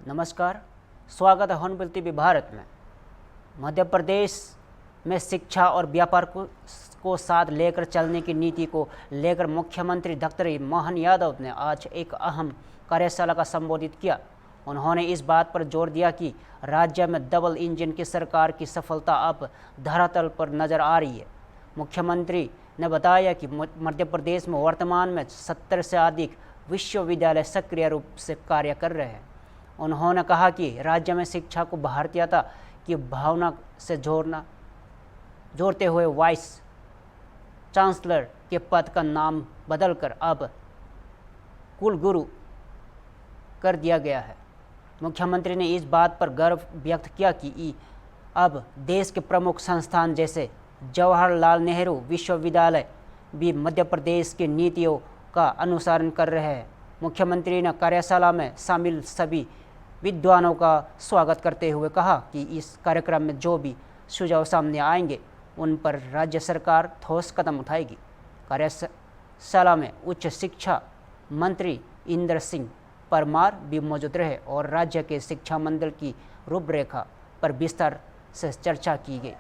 नमस्कार, स्वागत है हॉर्नबिल टीवी भारत में। मध्य प्रदेश में शिक्षा और व्यापार को साथ लेकर चलने की नीति को लेकर मुख्यमंत्री डॉक्टर मोहन यादव ने आज एक अहम कार्यशाला का संबोधित किया। उन्होंने इस बात पर जोर दिया कि राज्य में डबल इंजन की सरकार की सफलता अब धरातल पर नजर आ रही है। मुख्यमंत्री ने बताया कि मध्य प्रदेश में वर्तमान में 70 से अधिक विश्वविद्यालय सक्रिय रूप से कार्य कर रहे हैं। उन्होंने कहा कि राज्य में शिक्षा को भारतीयता की भावना से जोड़ते हुए वाइस चांसलर के पद का नाम बदलकर अब कुलगुरु कर दिया गया है। मुख्यमंत्री ने इस बात पर गर्व व्यक्त किया कि अब देश के प्रमुख संस्थान जैसे जवाहरलाल नेहरू विश्वविद्यालय भी मध्य प्रदेश की नीतियों का अनुसरण कर रहे हैं। मुख्यमंत्री ने कार्यशाला में शामिल सभी विद्वानों का स्वागत करते हुए कहा कि इस कार्यक्रम में जो भी सुझाव सामने आएंगे उन पर राज्य सरकार ठोस कदम उठाएगी। कार्यशाला में उच्च शिक्षा मंत्री इंद्र सिंह परमार भी मौजूद रहे और राज्य के शिक्षा मंडल की रूपरेखा पर विस्तार से चर्चा की गई।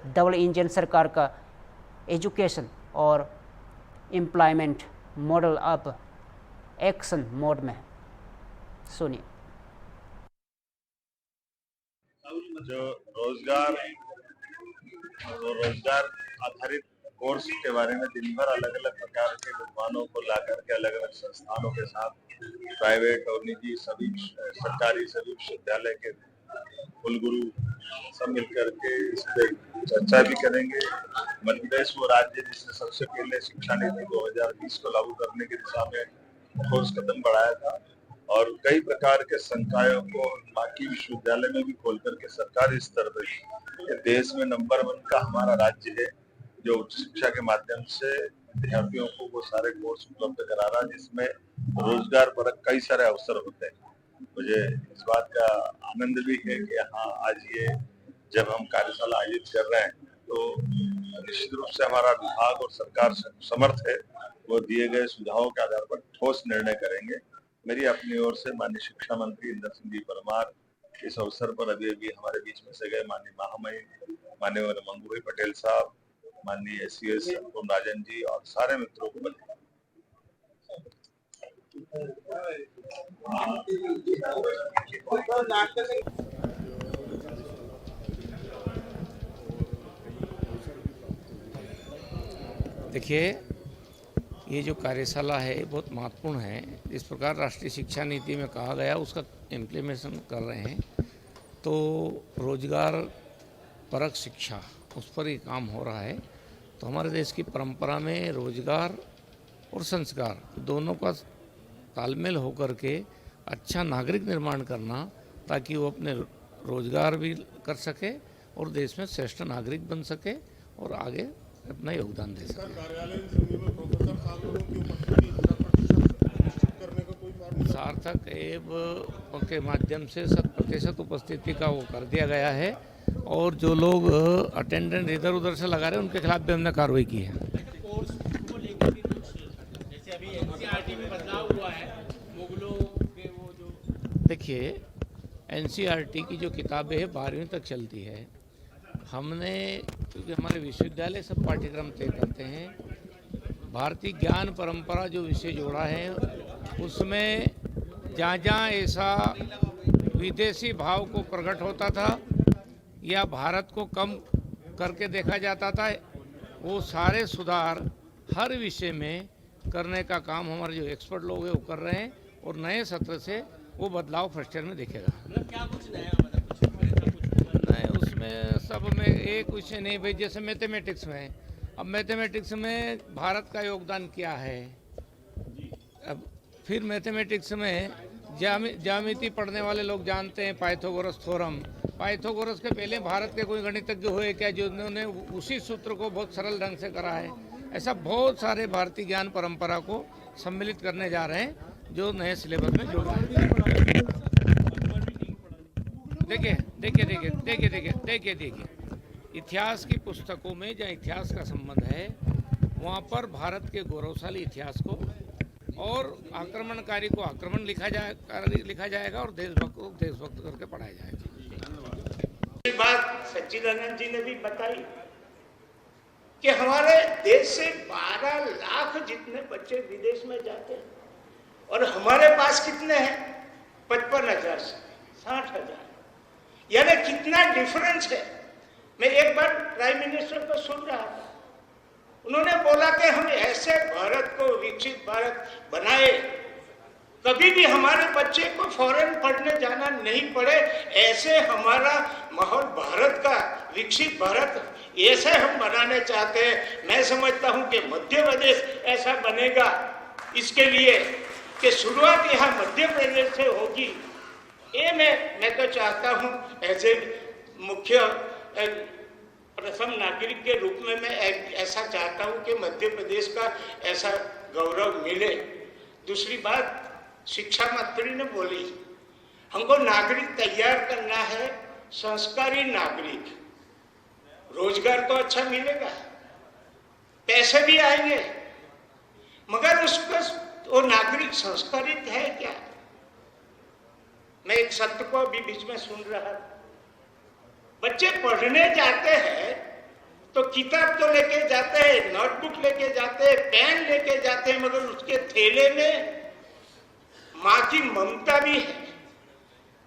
डबल इंजन सरकार का एजुकेशन और एम्प्लॉयमेंट मॉडल अब एक्शन मोड में है। सुनिए। जो रोजगार आधारित कोर्स के बारे में दिन भर अलग अलग प्रकार के विद्वानों को ला करके अलग अलग संस्थानों के साथ प्राइवेट और निजी सभी सरकारी सभी विश्वविद्यालय के कुलगुरु सब मिलकर के इस पे चर्चा भी करेंगे। मध्य प्रदेश वो राज्य जिसने सबसे पहले शिक्षा नीति 2020 को लागू करने की दिशा में ठोस कदम बढ़ाया था और कई प्रकार के संकायों को बाकी विश्वविद्यालय में भी खोल करके सरकारी स्तर पर देश में नंबर 1 का हमारा राज्य है जो उच्च शिक्षा के माध्यम से विद्यार्थियों को वो सारे कोर्स उपलब्ध करा रहा है जिसमें रोजगार परक कई सारे अवसर होते हैं। मुझे इस बात का आनंद भी है कि हाँ आज ये जब हम कार्यशाला आयोजित कर रहे हैं तो निश्चित रूप से हमारा विभाग और सरकार समर्थ है, वो दिए गए सुझावों के आधार पर ठोस निर्णय करेंगे। मेरी अपनी ओर से माननीय शिक्षा मंत्री इंद्र सिंह जी परमार, इस अवसर पर अभी हमारे बीच में से गए माननीय महामहिम माननीय मंगू भाई पटेल साहब, माननीय SCS अनुपम राजन जी और सारे मित्रों को बधाई। देखिए, ये जो कार्यशाला है बहुत महत्वपूर्ण है। इस प्रकार राष्ट्रीय शिक्षा नीति में कहा गया उसका इम्प्लीमेंटेशन कर रहे हैं तो रोजगार परक शिक्षा उस पर ही काम हो रहा है। तो हमारे देश की परंपरा में रोजगार और संस्कार दोनों का तालमेल होकर के अच्छा नागरिक निर्माण करना ताकि वो अपने रोजगार भी कर सके और देश में श्रेष्ठ नागरिक बन सके और आगे अपना योगदान दे सके। सार्थक एप के माध्यम से 100% उपस्थिति का वो कर दिया गया है और जो लोग अटेंडेंट इधर उधर से लगा रहे हैं उनके खिलाफ भी हमने कार्रवाई की है। देखिए, NCERT की जो किताबें है 12वीं तक चलती है। हमने क्योंकि हमारे विश्वविद्यालय सब पाठ्यक्रम तय करते हैं, भारतीय ज्ञान परंपरा जो विषय जोड़ा है उसमें जहाँ जहाँ ऐसा विदेशी भाव को प्रकट होता था या भारत को कम करके देखा जाता था, वो सारे सुधार हर विषय में करने का काम हमारे जो एक्सपर्ट लोग हैं वो कर रहे हैं और नए सत्र से वो बदलाव फर्स्ट ईयर में दिखेगा। क्या कुछ नया नहीं, उसमें सब में एक विषय नहीं भाई, जैसे मैथमेटिक्स में, अब मैथमेटिक्स में भारत का योगदान क्या है। अब फिर मैथमेटिक्स में ज्यामिति पढ़ने वाले लोग जानते हैं पाइथागोरस थ्योरम। पाइथागोरस के पहले भारत के कोई गणितज्ञ हुए क्या जिन्होंने उसी सूत्र को बहुत सरल ढंग से करा है। ऐसा बहुत सारे भारतीय ज्ञान परंपरा को सम्मिलित करने जा रहे हैं जो नए सिलेबस में जोड़ रहे हैं। देखिए इतिहास की पुस्तकों में जहाँ इतिहास का संबंध है वहाँ पर भारत के गौरवशाली इतिहास को और आक्रमणकारी को आक्रमण लिखा जाएगा और देशभक्त को देशभक्त करके पढ़ाया जाएगा। ये बात सच्चिदानंद जी ने भी बताई कि हमारे देश से 12 लाख जितने बच्चे विदेश में जाते हैं और हमारे पास कितने हैं? 55,000 से 60,000। यानी कितना डिफरेंस है। मैं एक बार प्राइम मिनिस्टर को सुन रहा था, उन्होंने बोला कि हम ऐसे भारत को विकसित भारत बनाए, कभी भी हमारे बच्चे को फॉरेन पढ़ने जाना नहीं पड़े, ऐसे हमारा माहौल भारत का विकसित भारत ऐसे हम बनाने चाहते हैं। मैं समझता हूं कि मध्य प्रदेश ऐसा बनेगा। इसके लिए कि शुरुआत यहाँ मध्य प्रदेश से होगी, ये मैं तो चाहता हूं ऐसे मुख्य प्रथम नागरिक के रूप में मैं ऐसा चाहता हूं कि मध्य प्रदेश का ऐसा गौरव मिले। दूसरी बात, शिक्षा मंत्री ने बोली हमको नागरिक तैयार करना है, संस्कारी नागरिक। रोजगार तो अच्छा मिलेगा, पैसे भी आएंगे, मगर उसका वो नागरिक संस्कारित है क्या? मैं एक सत्य को अभी बीच में सुन रहा था, बच्चे पढ़ने जाते हैं तो किताब तो लेके जाते हैं, नोटबुक लेके जाते हैं, पेन लेके जाते हैं, मगर उसके थैले में माँ की ममता भी है,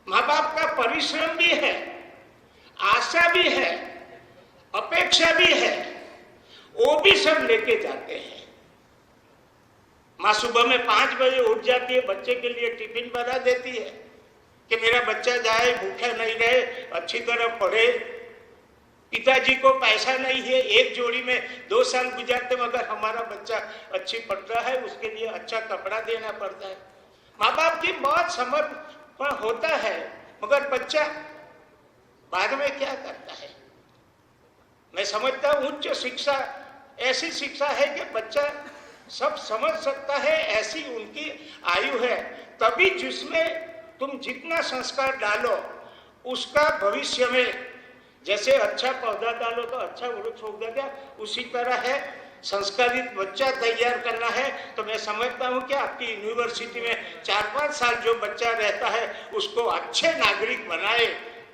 माँ बाप का परिश्रम भी है, आशा भी है, अपेक्षा भी है, वो भी सब लेके जाते हैं। माँ सुबह में 5 बजे उठ जाती है, बच्चे के लिए टिफिन बना देती है कि मेरा बच्चा जाए, भूखा नहीं रहे, अच्छी तरह पढ़े। पिताजी को पैसा नहीं है, एक जोड़ी में 2 साल गुजारते, मगर हमारा बच्चा अच्छी पढ़ रहा है, उसके लिए अच्छा कपड़ा देना पड़ता है। माँ बाप की बहुत समर्पण होता है, मगर बच्चा बाद में क्या करता है? मैं समझता हूँ उच्च शिक्षा ऐसी शिक्षा है कि बच्चा सब समझ सकता है, ऐसी उनकी आयु है। तभी जिसमें तुम जितना संस्कार डालो उसका भविष्य में, जैसे अच्छा पौधा डालो तो अच्छा वृक्ष उगेगा, उसी तरह है संस्कारित बच्चा तैयार करना है। तो मैं समझता हूं कि आपकी यूनिवर्सिटी में 4-5 साल जो बच्चा रहता है उसको अच्छे नागरिक बनाए,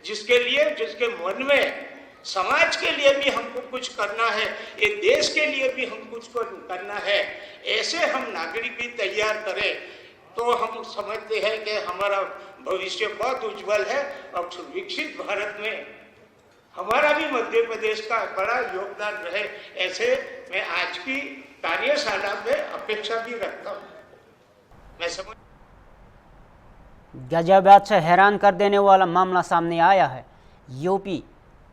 जिसके मन में समाज के लिए भी हमको कुछ करना है, ये देश के लिए भी हम कुछ करना है, ऐसे हम नागरिक भी तैयार करें तो हम समझते हैं कि हमारा भविष्य बहुत उज्जवल है। और विकसित भारत में हमारा भी मध्य प्रदेश का बड़ा योगदान रहे, ऐसे मैं आज की कार्यशाला में अपेक्षा भी रखता हूँ। मैं समझ गाजियाबाद से हैरान कर देने वाला मामला सामने आया है। यूपी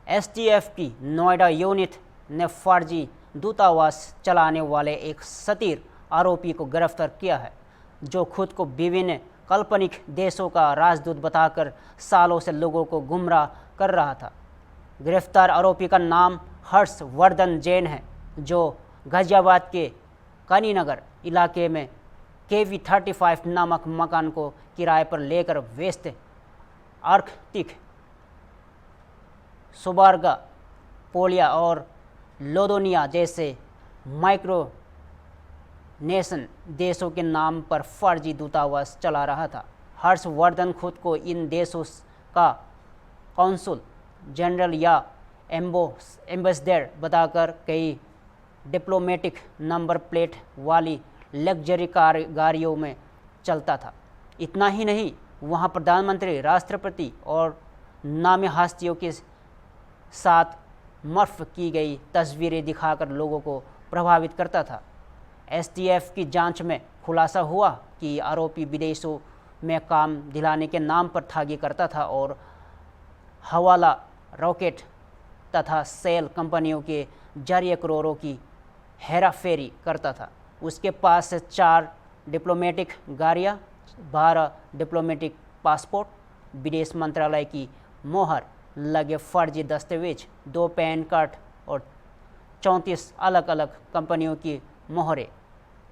एसटीएफ की नोएडा यूनिट ने फर्जी दूतावास चलाने वाले एक सतीर आरोपी को गिरफ्तार किया है, जो खुद को विभिन्न काल्पनिक देशों का राजदूत बताकर सालों से लोगों को गुमराह कर रहा था। गिरफ्तार आरोपी का नाम हर्षवर्धन जैन है, जो गाजियाबाद के कानीनगर इलाके में KV-35 नामक मकान को किराए पर लेकर वेस्ट आर्कटिक, सुबार्गा, पोलिया और लोदोनिया जैसे माइक्रोनेशन देशों के नाम पर फर्जी दूतावास चला रहा था। हर्षवर्धन खुद को इन देशों का कौंसुल जनरल या एम्बेसडर बताकर कई डिप्लोमेटिक नंबर प्लेट वाली लग्जरी गाड़ियों में चलता था। इतना ही नहीं, वहाँ प्रधानमंत्री, राष्ट्रपति और नामी हस्तियों के साथ मर्फ की गई तस्वीरें दिखाकर लोगों को प्रभावित करता था। एसटीएफ की जांच में खुलासा हुआ कि आरोपी विदेशों में काम दिलाने के नाम पर ठगी करता था और हवाला, रॉकेट तथा सेल कंपनियों के जरिए करोड़ों की हेराफेरी करता था। उसके पास से 4 डिप्लोमेटिक गाड़ियाँ, 12 डिप्लोमेटिक पासपोर्ट, विदेश मंत्रालय की मोहर लगे फर्जी दस्तावेज, 2 पैन कार्ड और 34 अलग अलग कंपनियों की मोहरें,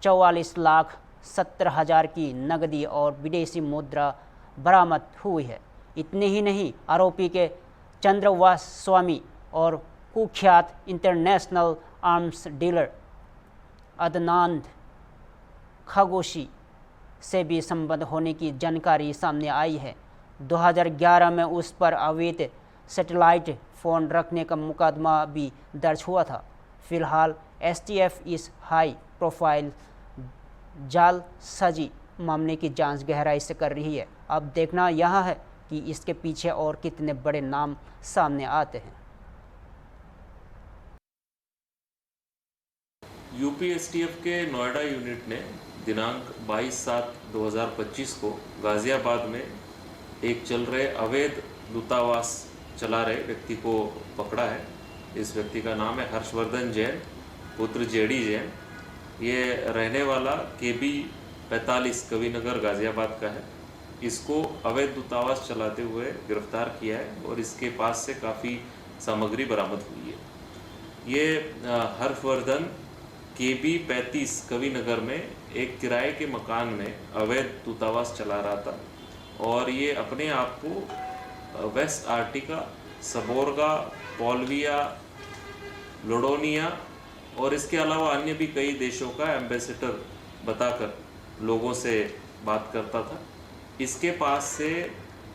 44,70,000 की नकदी और विदेशी मुद्रा बरामद हुई है। इतने ही नहीं, आरोपी के चंद्रवास स्वामी और कुख्यात इंटरनेशनल आर्म्स डीलर अदनान खगोशी से भी संबंध होने की जानकारी सामने आई है। 2011 में उस पर अवैध सैटेलाइट फ़ोन रखने का मुकदमा भी दर्ज हुआ था। फिलहाल एसटीएफ इस हाई प्रोफाइल जालसाजी मामले की जांच गहराई से कर रही है। अब देखना यह है कि इसके पीछे और कितने बड़े नाम सामने आते हैं। यूपी एसटीएफ के नोएडा यूनिट ने दिनांक 22/7/2025 को गाजियाबाद में एक चल रहे अवैध दूतावास चला रहे व्यक्ति को पकड़ा है। इस व्यक्ति का नाम है हर्षवर्धन जैन पुत्र जेडी जैन। ये रहने वाला KB 45 कविनगर गाजियाबाद का है। इसको अवैध दूतावास चलाते हुए गिरफ्तार किया है और इसके पास से काफ़ी सामग्री बरामद हुई है। ये हर्षवर्धन KB 35 कविनगर में एक किराए के मकान में अवैध दूतावास चला रहा था और ये अपने आप को वेस्ट आर्टिका, सबोर्गा, पोल्विया, लोडोनिया और इसके अलावा अन्य भी कई देशों का एम्बेसडर बताकर लोगों से बात करता था। इसके पास से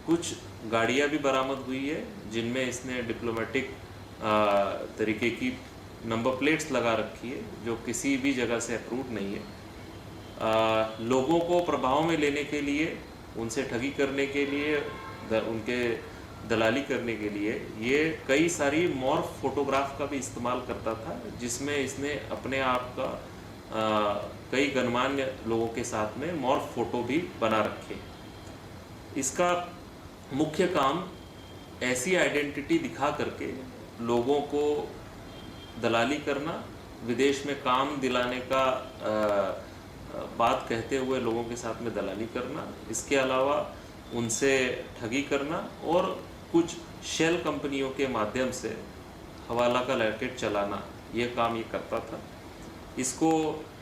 कुछ गाड़ियां भी बरामद हुई है जिनमें इसने डिप्लोमेटिक तरीके की नंबर प्लेट्स लगा रखी है जो किसी भी जगह से अप्रूव नहीं है। लोगों को प्रभाव में लेने के लिए, उनसे ठगी करने के लिए, उनके दलाली करने के लिए ये कई सारी मॉर्फ फोटोग्राफ का भी इस्तेमाल करता था, जिसमें इसने अपने आप का कई गणमान्य लोगों के साथ में मॉर्फ फोटो भी बना रखे। इसका मुख्य काम ऐसी आइडेंटिटी दिखा करके लोगों को दलाली करना, विदेश में काम दिलाने का बात कहते हुए लोगों के साथ में दलाली करना, इसके अलावा उनसे ठगी करना और कुछ शेल कंपनियों के माध्यम से हवाला का रैकेट चलाना, ये काम ये करता था। इसको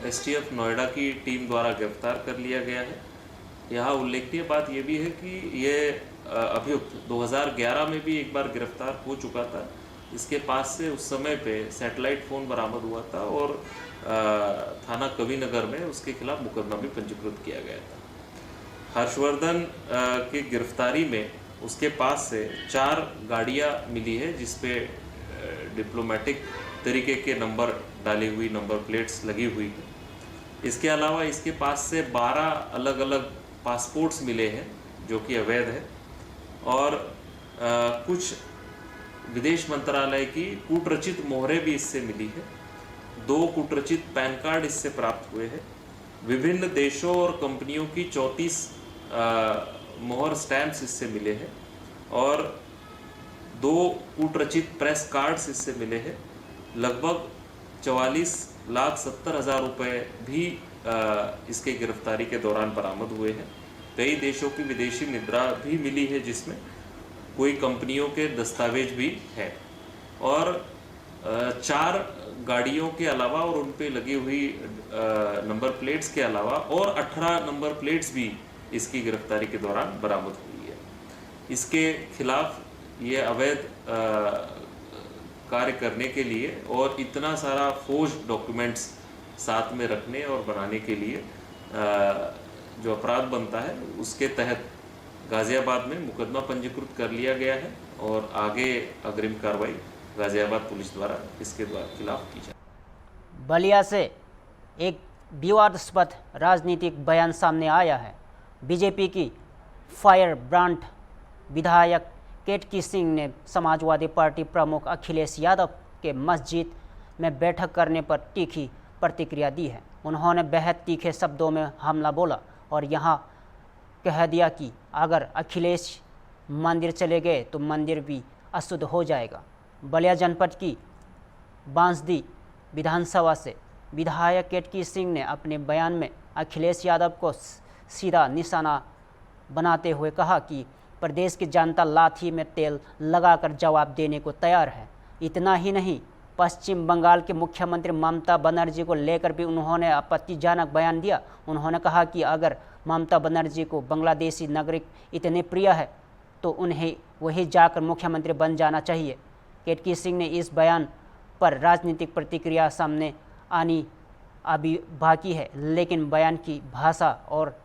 एसटीएफ नोएडा की टीम द्वारा गिरफ्तार कर लिया गया है। यहाँ उल्लेखनीय बात ये भी है कि ये अभियुक्त 2011 में भी एक बार गिरफ्तार हो चुका था। इसके पास से उस समय पे सैटेलाइट फ़ोन बरामद हुआ था और थाना कविनगर में उसके खिलाफ मुकदमा भी पंजीकृत किया गया था। हर्षवर्धन की गिरफ्तारी में उसके पास से 4 गाड़ियां मिली है जिसपे डिप्लोमेटिक तरीके के नंबर डाली हुई नंबर प्लेट्स लगी हुई है। इसके अलावा इसके पास से 12 अलग अलग पासपोर्ट्स मिले हैं जो कि अवैध है और कुछ विदेश मंत्रालय की कूटरचित मोहरें भी इससे मिली है। 2 कूटरचित पैन कार्ड इससे प्राप्त हुए हैं। विभिन्न देशों और कंपनियों की 34 मोहर स्टैम्प्स इससे मिले हैं और 2 कूटरचित प्रेस कार्ड्स इससे मिले हैं। लगभग 44,70,000 रुपये भी इसके गिरफ्तारी के दौरान बरामद हुए हैं। कई देशों की विदेशी मुद्रा भी मिली है जिसमें कोई कंपनियों के दस्तावेज भी है और 4 गाड़ियों के अलावा और उन पे लगी हुई नंबर प्लेट्स के अलावा और 18 नंबर प्लेट्स भी इसकी गिरफ्तारी के दौरान बरामद हुई है। इसके खिलाफ ये अवैध कार्य करने के लिए और इतना सारा फोर्ज डॉक्यूमेंट्स साथ में रखने और बनाने के लिए जो अपराध बनता है उसके तहत गाजियाबाद में मुकदमा पंजीकृत कर लिया गया है और आगे अग्रिम कार्रवाई गाजियाबाद पुलिस द्वारा इसके खिलाफ की जाए। बलिया से एक विवादास्पद राजनीतिक बयान सामने आया है। बीजेपी की फायर ब्रांड विधायक केतकी सिंह ने समाजवादी पार्टी प्रमुख अखिलेश यादव के मस्जिद में बैठक करने पर तीखी प्रतिक्रिया दी है। उन्होंने बेहद तीखे शब्दों में हमला बोला और यहाँ कह दिया कि अगर अखिलेश मंदिर चले गए तो मंदिर भी अशुद्ध हो जाएगा। बलिया जनपद की बांसदी विधानसभा से विधायक केतकी सिंह ने अपने बयान में अखिलेश यादव को सीधा निशाना बनाते हुए कहा कि प्रदेश की जनता लाठी में तेल लगाकर जवाब देने को तैयार है। इतना ही नहीं, पश्चिम बंगाल के मुख्यमंत्री ममता बनर्जी को लेकर भी उन्होंने आपत्तिजनक बयान दिया। उन्होंने कहा कि अगर ममता बनर्जी को बांग्लादेशी नागरिक इतने प्रिय है तो उन्हें वही जाकर मुख्यमंत्री बन जाना चाहिए। केतकी सिंह ने इस बयान पर राजनीतिक प्रतिक्रिया सामने आनी अभी बाकी है, लेकिन बयान की भाषा और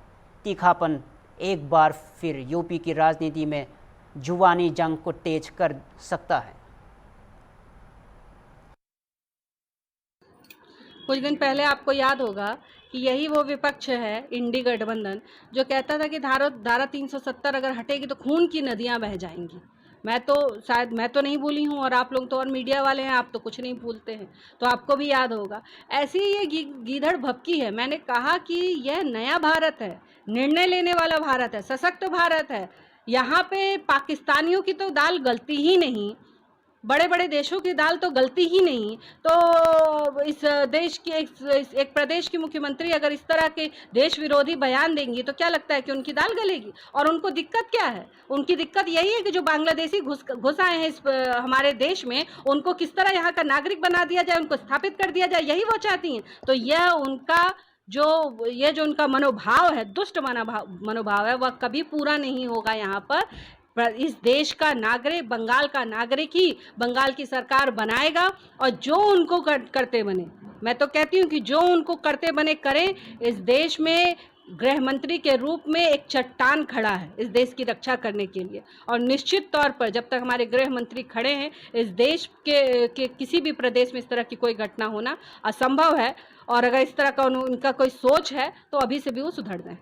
तीखापन एक बार फिर यूपी की राजनीति में जुबानी जंग को तेज कर सकता है। कुछ दिन पहले आपको याद होगा कि यही वो विपक्ष है, इंडी गठबंधन, जो कहता था कि धारा 370 अगर हटेगी तो खून की नदियां बह जाएंगी। मैं तो नहीं भूली हूँ, और आप लोग तो और मीडिया वाले हैं, आप तो कुछ नहीं भूलते हैं, तो आपको भी याद होगा। ऐसी ही ये गीदड़ भभकी है। मैंने कहा कि यह नया भारत है, निर्णय लेने वाला भारत है, सशक्त भारत है। यहाँ पे पाकिस्तानियों की तो दाल गलती ही नहीं, बड़े बड़े देशों की दाल तो गलती ही नहीं। तो इस देश की एक प्रदेश की मुख्यमंत्री अगर इस तरह के देश विरोधी बयान देंगी तो क्या लगता है कि उनकी दाल गलेगी? और उनको दिक्कत क्या है? उनकी दिक्कत यही है कि जो बांग्लादेशी घुस आए हैं इस हमारे देश में, उनको किस तरह यहाँ का नागरिक बना दिया जाए, उनको स्थापित कर दिया जाए, यही वो चाहती हैं। तो यह उनका जो उनका मनोभाव है, दुष्ट मनोभाव है, वह कभी पूरा नहीं होगा। यहाँ पर इस देश का नागरिक, बंगाल का नागरिक ही बंगाल की सरकार बनाएगा, और जो उनको करते बने, मैं तो कहती हूँ कि जो उनको करते बने करें। इस देश में गृह मंत्री के रूप में एक चट्टान खड़ा है इस देश की रक्षा करने के लिए, और निश्चित तौर पर जब तक हमारे गृह मंत्री खड़े हैं, इस देश के किसी भी प्रदेश में इस तरह की कोई घटना होना असंभव है। और अगर इस तरह का उनका कोई सोच है तो अभी से भी वो सुधर जाए।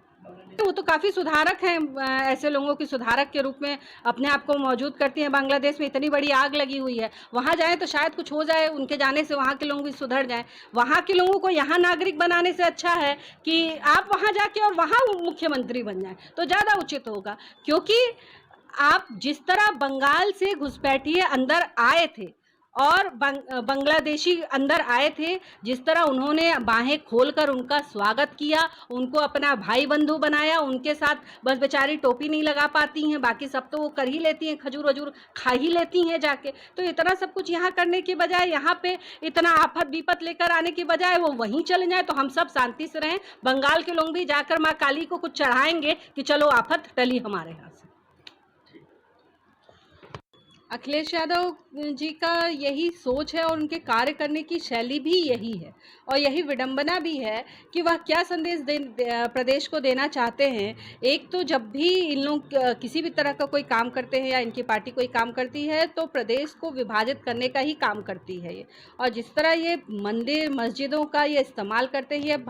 वो तो काफ़ी सुधारक हैं, ऐसे लोगों की सुधारक के रूप में अपने आप को मौजूद करती हैं। बांग्लादेश में इतनी बड़ी आग लगी हुई है, वहाँ जाएं तो शायद कुछ हो जाए, उनके जाने से वहाँ के लोग भी सुधर जाएं। वहाँ के लोगों को यहाँ नागरिक बनाने से अच्छा है कि आप वहाँ जाके और वहाँ मुख्यमंत्री बन जाएं, तो ज़्यादा उचित होगा। क्योंकि आप जिस तरह बंगाल से घुसपैठिए अंदर आए थे और बांग्लादेशी अंदर आए थे, जिस तरह उन्होंने बाहें खोलकर उनका स्वागत किया, उनको अपना भाई बंधु बनाया, उनके साथ बस बेचारी टोपी नहीं लगा पाती हैं, बाकी सब तो वो कर ही लेती हैं, खजूर वजूर खा ही लेती हैं जाके। तो इतना सब कुछ यहाँ करने के बजाय, यहाँ पे इतना आफत विपत लेकर आने के बजाय वो वहीं चले जाए तो हम सब शांति से रहें। बंगाल के लोग भी जाकर माँ काली को कुछ चढ़ाएंगे कि चलो आफत टली हमारे यहाँ से। अखिलेश यादव जी का यही सोच है और उनके कार्य करने की शैली भी यही है, और यही विडंबना भी है कि वह क्या संदेश प्रदेश को देना चाहते हैं। एक तो जब भी इन लोग किसी भी तरह का कोई काम करते हैं या इनकी पार्टी कोई काम करती है तो प्रदेश को विभाजित करने का ही काम करती है ये। और जिस तरह ये मंदिर मस्जिदों का ये इस्तेमाल करते हैं,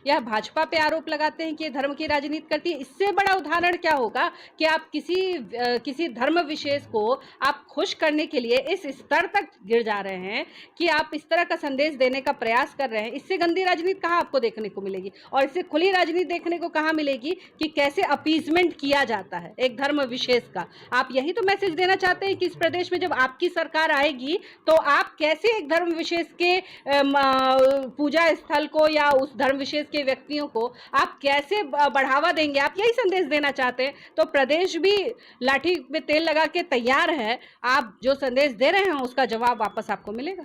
या भाजपा पे आरोप लगाते हैं कि ये धर्म की राजनीति करती है, इससे बड़ा उदाहरण क्या होगा कि आप किसी धर्म विशेष को आप खुश करने के लिए इस स्तर तक गिर जा रहे हैं कि आप इस तरह का संदेश देने का प्रयास कर रहे हैं। इससे गंदी राजनीति कहाँ आपको देखने को मिलेगी, और इससे खुली राजनीति देखने को कहाँ मिलेगी कि कैसे अपीजमेंट किया जाता है एक धर्म विशेष का। आप यही तो मैसेज देना चाहते हैं कि इस प्रदेश में जब आपकी सरकार आएगी तो आप कैसे एक धर्म विशेष के पूजा स्थल को या उस धर्म विशेष के व्यक्तियों को आप कैसे बढ़ावा देंगे, आप यही संदेश देना चाहते हैं। तो प्रदेश भी लाठी में तेल लगा के तैयार है, आप जो संदेश दे रहे हैं उसका जवाब वापस आपको मिलेगा।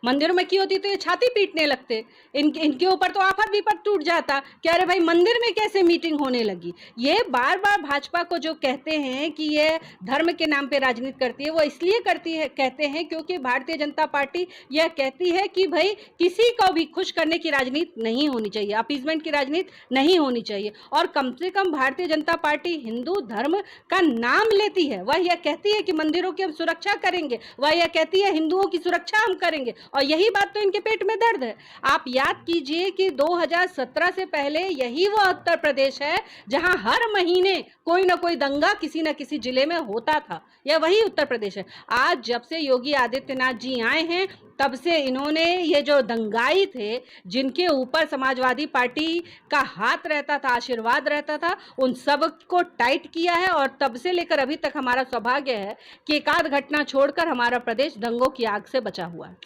मंदिरों में की होती तो ये छाती पीटने लगते, इनके ऊपर तो आफत विपत टूट जाता कि अरे भाई मंदिर में कैसे मीटिंग होने लगी। ये बार बार भाजपा को जो कहते हैं कि ये धर्म के नाम पे राजनीति करती है, वो इसलिए करती है, कहते हैं क्योंकि भारतीय जनता पार्टी यह कहती है कि भाई किसी को भी खुश करने की राजनीति नहीं होनी चाहिए, अपीजमेंट की राजनीति नहीं होनी चाहिए। और कम से कम भारतीय जनता पार्टी हिंदू धर्म का नाम लेती है, वह यह कहती है कि मंदिरों की हम सुरक्षा करेंगे, वह यह कहती है हिंदुओं की सुरक्षा हम करेंगे, और यही बात तो इनके पेट में दर्द है। आप याद कीजिए कि 2017 से पहले यही वो उत्तर प्रदेश है जहां हर महीने कोई ना कोई दंगा किसी न किसी जिले में होता था, यह वही उत्तर प्रदेश है। आज जब से योगी आदित्यनाथ जी आए हैं तब से इन्होंने ये जो दंगाई थे, जिनके ऊपर समाजवादी पार्टी का हाथ रहता था, आशीर्वाद रहता था, उन सब को टाइट किया है। और तब से लेकर अभी तक हमारा सौभाग्य है कि एक आध घटना छोड़कर हमारा प्रदेश दंगों की आग से बचा हुआ है।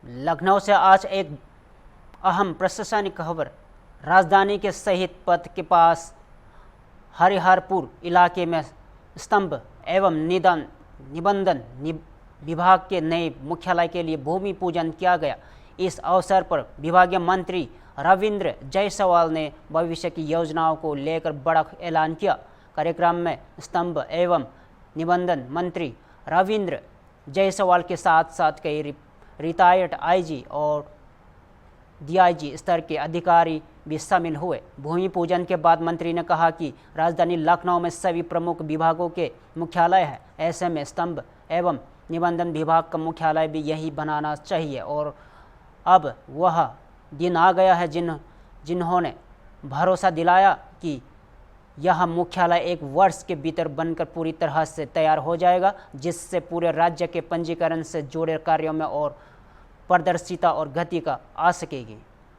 लखनऊ से आज एक अहम प्रशासनिक खबर। राजधानी के शहीद पथ के पास हरिहरपुर इलाके में स्तंभ एवं निबंधन विभाग के नए मुख्यालय के लिए भूमि पूजन किया गया। इस अवसर पर विभागीय मंत्री रविंद्र जायसवाल ने भविष्य की योजनाओं को लेकर बड़ा ऐलान किया। कार्यक्रम में स्तंभ एवं निबंधन मंत्री रविंद्र जायसवाल के साथ साथ कई रिटायर्ड आईजी और डीआईजी स्तर के अधिकारी भी शामिल हुए। भूमि पूजन के बाद मंत्री ने कहा कि राजधानी लखनऊ में सभी प्रमुख विभागों के मुख्यालय हैं, ऐसे में स्तंभ एवं निबंधन विभाग का मुख्यालय भी यही बनाना चाहिए और अब वह दिन आ गया है जिन्होंने भरोसा दिलाया कि यह मुख्यालय 1 वर्ष के भीतर बनकर पूरी तरह से तैयार हो जाएगा, जिससे पूरे राज्य के पंजीकरण से जुड़े कार्यों में और पारदर्शिता और गति का आ सकेगी।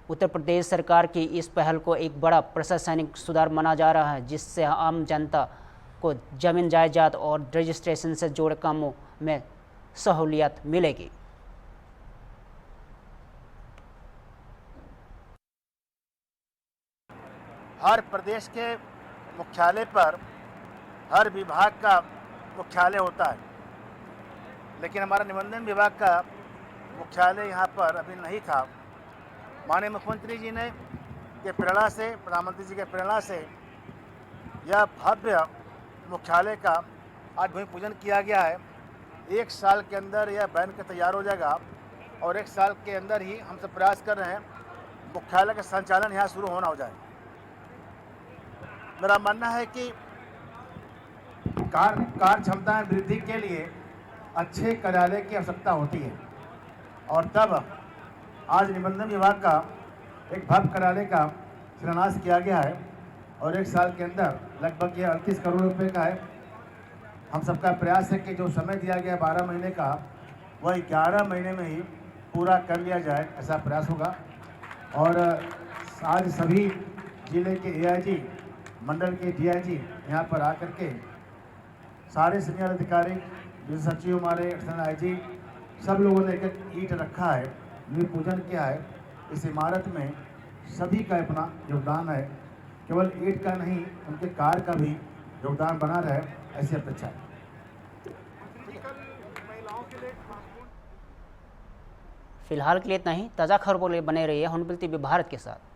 उत्तर प्रदेश सरकार की इस पहल को एक बड़ा प्रशासनिक सुधार माना जा रहा है, जिससे आम जनता को जमीन जायदाद और रजिस्ट्रेशन से जुड़े कामों में सहूलियत मिलेगी। हर प्रदेश के मुख्यालय पर हर विभाग का मुख्यालय होता है, लेकिन हमारा निबंधन विभाग का मुख्यालय यहाँ पर अभी नहीं था। माननीय मुख्यमंत्री जी ने के प्रेरणा से, प्रधानमंत्री जी के प्रेरणा से यह भव्य मुख्यालय का आज भूमि पूजन किया गया है। 1 साल के अंदर यह बन के तैयार हो जाएगा और 1 साल के अंदर ही हम सब प्रयास कर रहे हैं मुख्यालय का संचालन यहाँ शुरू होना हो जाए। मेरा मानना है कि कार्य क्षमता वृद्धि के लिए अच्छे कार्यालय की आवश्यकता होती है और तब आज निबंधन विभाग का एक भव्य कार्यालय का शिलान्यास किया गया है और 1 साल के अंदर लगभग यह 38 करोड़ रुपए का है। हम सबका प्रयास है कि जो समय दिया गया 12 महीने का, वह 11 महीने में ही पूरा कर लिया जाए, ऐसा प्रयास होगा। और आज सभी जिले के एआईजी, मंडल के डीआईजी यहाँ पर आकर के सारे सीनियर अधिकारी, विशेष सचिव हमारे, आईजी, सब लोगों ने एक ईंट रखा है, भूमि पूजन किया है। इस इमारत में सभी का अपना योगदान है, केवल ईंट का नहीं, उनके कार्य का भी योगदान बना रहे, ऐसी अपेक्षा है। फिलहाल के लिए इतना ही। ताज़ा खबरों के लिए बने रहिए हॉर्नबिल टीवी भारत के साथ।